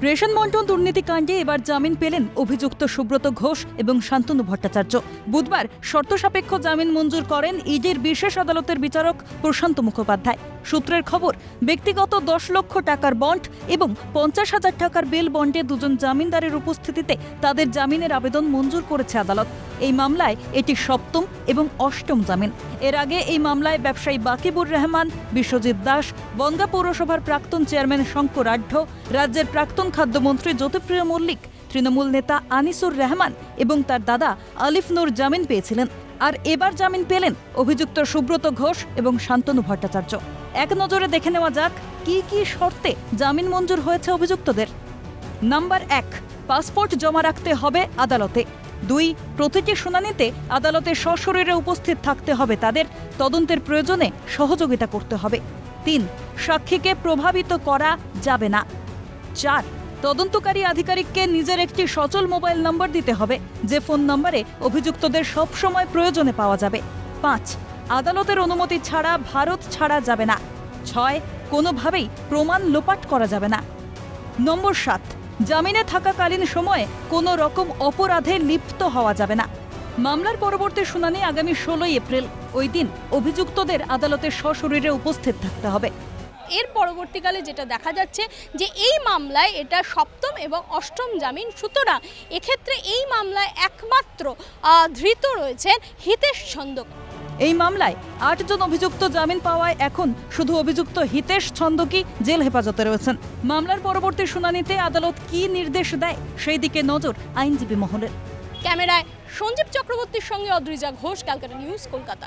Ration বন্টন দুর্নীতিকাণ্ডে এবার জামিন পেলেন অভিযুক্ত সুব্রত ঘোষ এবং শান্তনু ভট্টাচার্য। বুধবার শর্তসাপেক্ষ জামিন মঞ্জুর করেন ইডির বিশেষ আদালতের বিচারক প্রশান্ত মুখোপাধ্যায়। সূত্রের খবর, ব্যক্তিগত 10 লক্ষ টাকার বন্ড এবং 50,000 টাকার বেল বন্ডে দুজন জামিনদারের উপস্থিতিতে তাদের জামিনের আবেদন মঞ্জুর করেছে আদালত। এই মামলায় এটি 7ম এবং 8ম জামিন। এর আগে এই মামলায় ব্যবসায়ী বাকিবুর রহমান, বিশ্বজিৎ দাস, বনগাঁ পৌরসভার প্রাক্তন চেয়ারম্যান শঙ্কর আঢ্য, রাজ্যের প্রাক্তন খাদ্যমন্ত্রী জ্যোতিপ্রিয় মল্লিক, তৃণমূল নেতা আনিসুর রহমান এবং তার দাদা আলিফ নূর জামিন পেয়েছিলেন। আর এবার জামিন পেলেন অভিযুক্ত সুব্রত ঘোষ এবং শান্তনু ভট্টাচার্য। এক নজরে দেখে নেওয়া যাক কি কি শর্তে জামিন মঞ্জুর হয়েছে অভিযুক্তদের। নাম্বার 1, পাসপোর্ট জমা রাখতে হবে আদালতে। 2, প্রতিটি শুনানিতে আদালতে সশরীরে উপস্থিত থাকতে হবে তাদের, তদন্তের প্রয়োজনে সহযোগিতা করতে হবে। 3, সাক্ষীকে প্রভাবিত করা যাবে না। 4, তদন্তকারী আধিকারিককে নিজের একটি সচল মোবাইল নম্বর দিতে হবে, যে ফোন নম্বরে অভিযুক্তদের সবসময় প্রয়োজনে পাওয়া যাবে। 5, আদালতের অনুমতি ছাড়া ভারত ছাড়া যাবে না। 6, কোনোভাবেই প্রমাণ লোপাট করা যাবে না। নম্বর 7, জামিনে থাকাকালীন সময়ে কোনো রকম অপরাধে লিপ্ত হওয়া যাবে না। মামলার পরবর্তী শুনানি আগামী 16 এপ্রিল। ওই দিন অভিযুক্তদের আদালতে সশরীরে উপস্থিত থাকতে হবে। এর পরবর্তীকালে যেটা দেখা যাচ্ছে যে এই মামলায় এটা 7ম এবং 8ম জামিন। সুতরাং এক্ষেত্রে এই মামলায় একমাত্র ধৃত রয়েছেন হিতেশ ছন্দক। এই মামলায় 8 জন অভিযুক্ত জামিন পাওয়ায় এখন শুধু অভিযুক্ত হিতেশ ছন্দকই জেল হেফাজতে রয়েছেন। মামলার পরবর্তী শুনানিতে আদালত কী নির্দেশ দেয় সেই দিকে নজর আইনজীবী মহলের। ক্যামেরায় সঞ্জীব চক্রবর্তীর সঙ্গে অদ্রিজা ঘোষ, ক্যালকাটা নিউজ, কলকাতা।